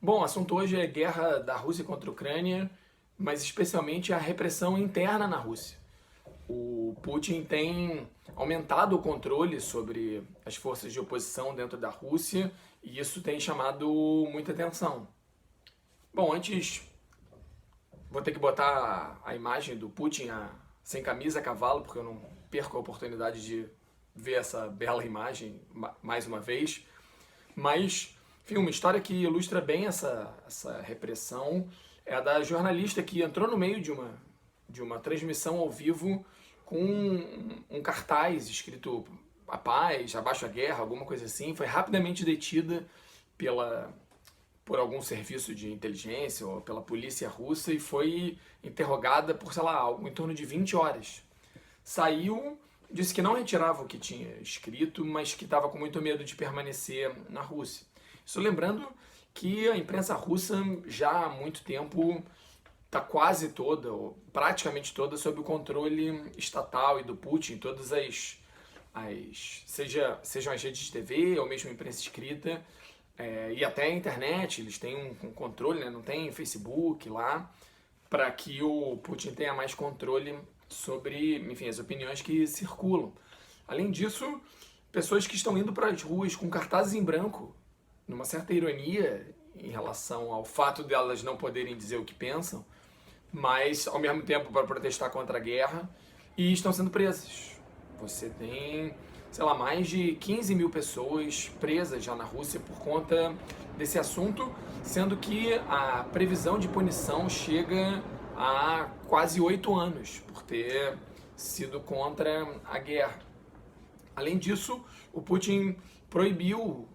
Bom, o assunto hoje é guerra da Rússia contra a Ucrânia, mas especialmente a repressão interna na Rússia. O Putin tem aumentado o controle sobre as forças de oposição dentro da Rússia e isso tem chamado muita atenção. Bom, antes vou ter que botar a imagem do Putin sem camisa a cavalo, porque eu não perco a oportunidade de ver essa bela imagem mais uma vez. Mas, enfim, uma história que ilustra bem essa repressão é a da jornalista que entrou no meio de uma transmissão ao vivo com um cartaz escrito a paz, abaixo a guerra, alguma coisa assim. Foi rapidamente detida pela, por algum serviço de inteligência ou pela polícia russa e foi interrogada por, sei lá, algo em torno de 20 horas. Saiu, disse que não retirava o que tinha escrito, mas que estava com muito medo de permanecer na Rússia. Isso lembrando que a imprensa russa já há muito tempo está quase toda, ou praticamente toda, sob o controle estatal e do Putin, todas sejam as redes de TV ou mesmo a imprensa escrita, e até a internet, eles têm um controle, né? Não tem Facebook lá, para que o Putin tenha mais controle sobre, enfim, as opiniões que circulam. Além disso, pessoas que estão indo para as ruas com cartazes em branco, numa certa ironia em relação ao fato de elas não poderem dizer o que pensam, mas ao mesmo tempo para protestar contra a guerra, e estão sendo presas. Você tem, sei lá, mais de 15 mil pessoas presas já na Rússia por conta desse assunto, sendo que a previsão de punição chega a quase 8 anos por ter sido contra a guerra. Além disso, o Putin proibiu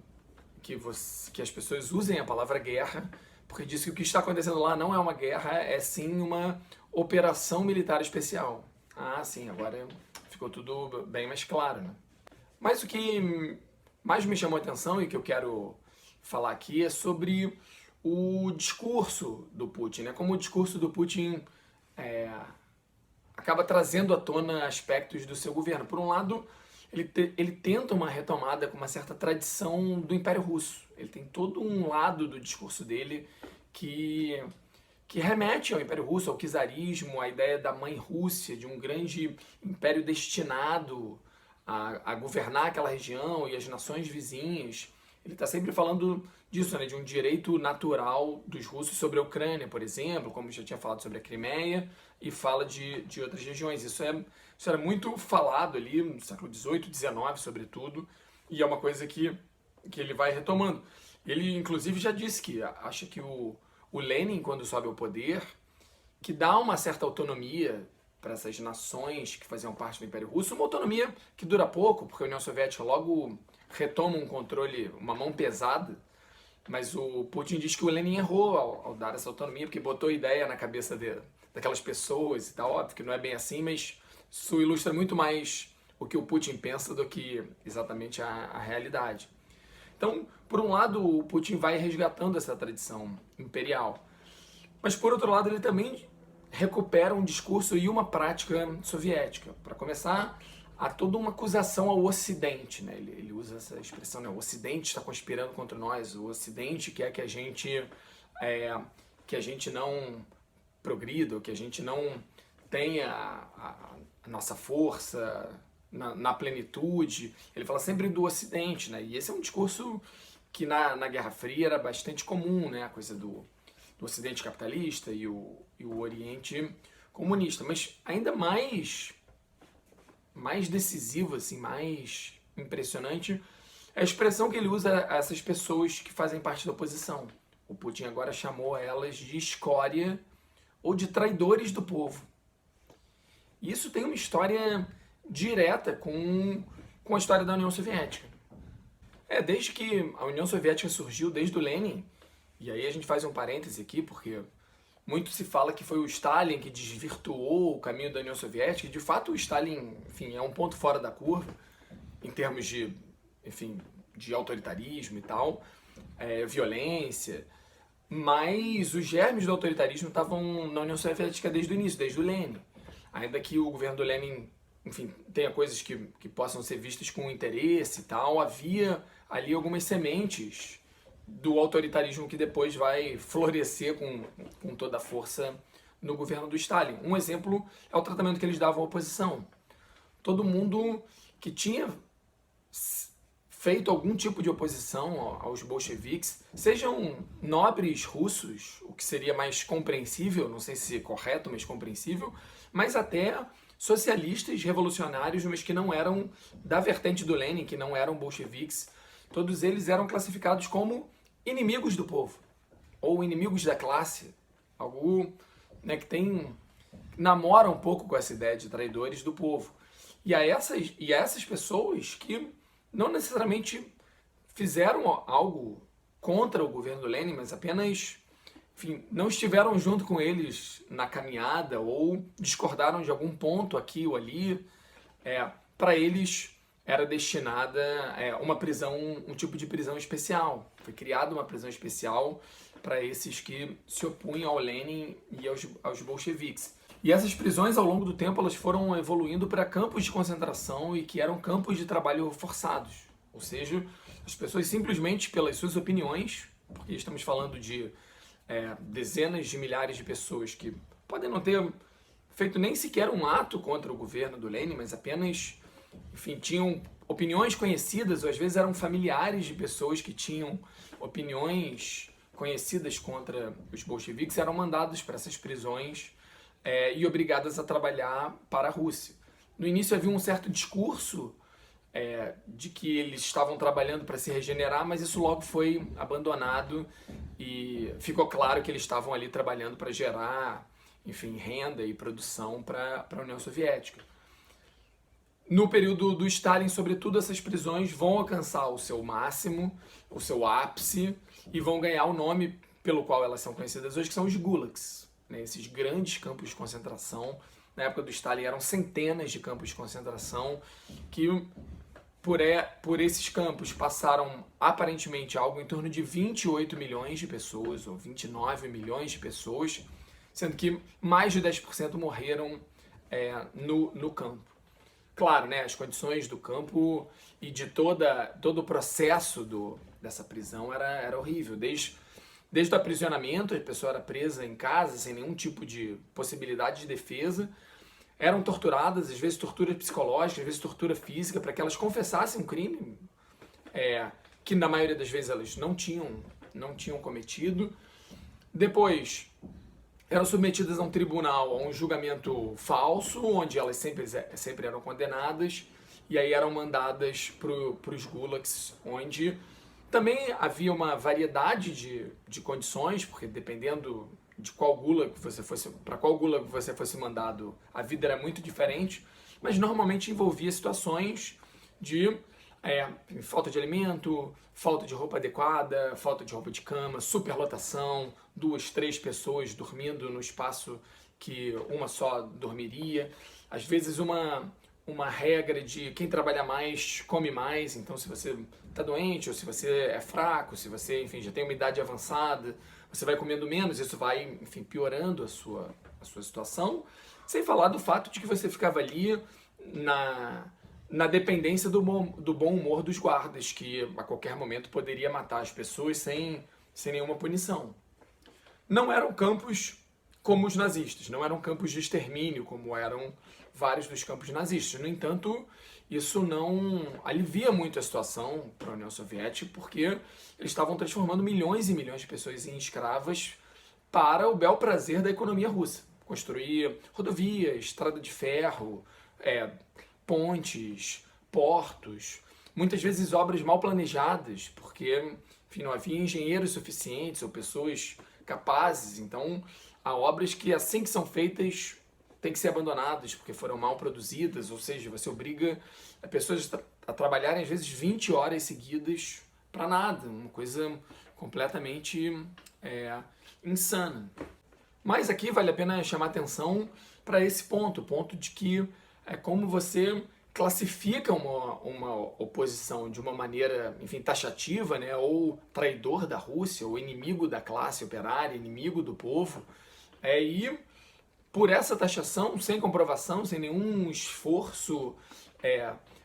que as pessoas usem a palavra guerra, porque disse que o que está acontecendo lá não é uma guerra, é sim uma operação militar especial. Ah, sim, agora ficou tudo bem mais claro, né? Mas o que mais me chamou a atenção e que eu quero falar aqui é sobre o discurso do Putin, né? Como o discurso do Putin acaba trazendo à tona aspectos do seu governo. Por um lado, ele tenta uma retomada com uma certa tradição do Império Russo. Ele tem todo um lado do discurso dele que remete ao Império Russo, ao czarismo, à ideia da mãe Rússia, de um grande império destinado a governar aquela região e as nações vizinhas. Ele está sempre falando disso, né, de um direito natural dos russos sobre a Ucrânia, por exemplo, como já tinha falado sobre a Crimeia, e fala de outras regiões. Isso era muito falado ali no século XVIII, XIX, sobretudo, e é uma coisa que ele vai retomando. Ele, inclusive, já disse que acha que o Lenin, quando sobe ao poder, que dá uma certa autonomia para essas nações que faziam parte do Império Russo, uma autonomia que dura pouco, porque a União Soviética logo retoma um controle, uma mão pesada, mas o Putin diz que o Lenin errou ao dar essa autonomia, porque botou ideia na cabeça daquelas pessoas e tal. Óbvio que não é bem assim, mas isso ilustra muito mais o que o Putin pensa do que exatamente a realidade. Então, por um lado, o Putin vai resgatando essa tradição imperial, mas por outro lado, ele também recupera um discurso e uma prática soviética. Para começar, há toda uma acusação ao Ocidente, né? Ele usa essa expressão, né? O Ocidente está conspirando contra nós, o Ocidente quer que a gente não progrida, que a gente não tenha a nossa força na plenitude. Ele fala sempre do Ocidente, né? E esse é um discurso que na Guerra Fria era bastante comum, né? A coisa do Ocidente capitalista e o Oriente comunista. Mas ainda mais decisivo, assim, mais impressionante é a expressão que ele usa a essas pessoas que fazem parte da oposição. O Putin agora chamou elas de escória ou de traidores do povo. E isso tem uma história direta com a história da União Soviética. Desde que a União Soviética surgiu, desde o Lenin, e aí a gente faz um parêntese aqui, porque muito se fala que foi o Stalin que desvirtuou o caminho da União Soviética, e de fato o Stalin, enfim, é um ponto fora da curva, em termos de autoritarismo e tal, violência, mas os germes do autoritarismo estavam na União Soviética desde o início, desde o Lenin. Ainda que o governo do Lenin, enfim, tenha coisas que possam ser vistas com interesse e tal, havia ali algumas sementes do autoritarismo que depois vai florescer com toda a força no governo do Stalin. Um exemplo é o tratamento que eles davam à oposição. Todo mundo que tinha feito algum tipo de oposição aos bolcheviques, sejam nobres russos, o que seria mais compreensível, não sei se é correto, mas compreensível, mas até socialistas revolucionários, mas que não eram da vertente do Lenin, que não eram bolcheviques, todos eles eram classificados como inimigos do povo, ou inimigos da classe, algo, né, que namora um pouco com essa ideia de traidores do povo. E a essas pessoas que não necessariamente fizeram algo contra o governo do Lenin, mas apenas, enfim, não estiveram junto com eles na caminhada ou discordaram de algum ponto aqui ou ali, para eles era destinada uma prisão, um tipo de prisão especial. Foi criada uma prisão especial para esses que se opunham ao Lenin e aos bolcheviques. E essas prisões, ao longo do tempo, elas foram evoluindo para campos de concentração e que eram campos de trabalho forçados. Ou seja, as pessoas simplesmente pelas suas opiniões, porque estamos falando de dezenas de milhares de pessoas que podem não ter feito nem sequer um ato contra o governo do Lenin, mas apenas, enfim, tinham opiniões conhecidas, ou às vezes eram familiares de pessoas que tinham opiniões conhecidas contra os bolcheviques, eram mandados para essas prisões e obrigadas a trabalhar para a Rússia. No início havia um certo discurso de que eles estavam trabalhando para se regenerar, mas isso logo foi abandonado e ficou claro que eles estavam ali trabalhando para gerar, enfim, renda e produção para a União Soviética. No período do Stalin, sobretudo, essas prisões vão alcançar o seu máximo, o seu ápice, e vão ganhar o nome pelo qual elas são conhecidas hoje, que são os gulags. Esses grandes campos de concentração. Na época do Stalin eram centenas de campos de concentração que por esses campos passaram aparentemente algo em torno de 28 milhões de pessoas, ou 29 milhões de pessoas, sendo que mais de 10% morreram no campo. Claro, né, as condições do campo e de todo o processo dessa prisão era horrível. Desde o aprisionamento, a pessoa era presa em casa, sem nenhum tipo de possibilidade de defesa. Eram torturadas, às vezes tortura psicológica, às vezes tortura física, para que elas confessassem um crime que na maioria das vezes elas não tinham cometido. Depois, eram submetidas a um tribunal, a um julgamento falso, onde elas sempre eram condenadas, e aí eram mandadas para os gulags, onde também havia uma variedade de condições, porque dependendo de qual gulag para qual gulag você fosse mandado, a vida era muito diferente, mas normalmente envolvia situações de falta de alimento, falta de roupa adequada, falta de roupa de cama, superlotação, 2, 3 pessoas dormindo no espaço que uma só dormiria, às vezes uma regra de quem trabalha mais come mais, então se você está doente ou se você é fraco, se você, enfim, já tem uma idade avançada, você vai comendo menos, isso vai, enfim, piorando a sua situação, sem falar do fato de que você ficava ali na dependência do bom humor dos guardas, que a qualquer momento poderia matar as pessoas sem nenhuma punição. Não eram campos como os nazistas, não eram campos de extermínio como eram vários dos campos nazistas. No entanto, isso não alivia muito a situação para a União Soviética, porque eles estavam transformando milhões e milhões de pessoas em escravas para o bel prazer da economia russa. Construir rodovias, estrada de ferro, pontes, portos, muitas vezes obras mal planejadas, porque, enfim, não havia engenheiros suficientes ou pessoas capazes. Então, há obras que, assim que são feitas, têm que ser abandonadas porque foram mal produzidas, ou seja, você obriga as pessoas a trabalharem às vezes 20 horas seguidas para nada, uma coisa completamente insana. Mas aqui vale a pena chamar atenção para esse ponto, o ponto de que como você classifica uma oposição de uma maneira, enfim, taxativa, né, ou traidor da Rússia, ou inimigo da classe operária, inimigo do povo, e por essa taxação, sem comprovação, sem nenhum esforço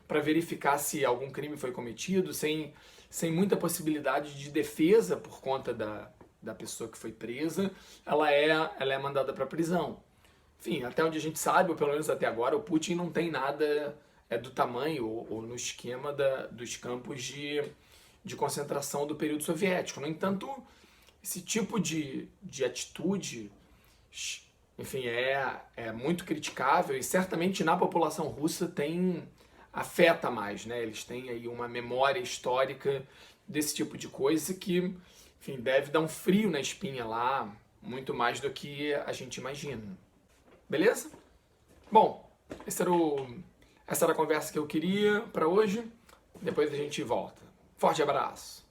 para verificar se algum crime foi cometido, sem sem muita possibilidade de defesa por conta da pessoa que foi presa, ela é mandada para prisão. Enfim, até onde a gente sabe, ou pelo menos até agora, o Putin não tem nada do tamanho ou no esquema dos campos de concentração do período soviético. No entanto, esse tipo de atitude, enfim, é muito criticável e certamente na população russa afeta mais, né? Eles têm aí uma memória histórica desse tipo de coisa que, enfim, deve dar um frio na espinha lá, muito mais do que a gente imagina. Beleza? Bom, essa era a conversa que eu queria para hoje. Depois a gente volta. Forte abraço!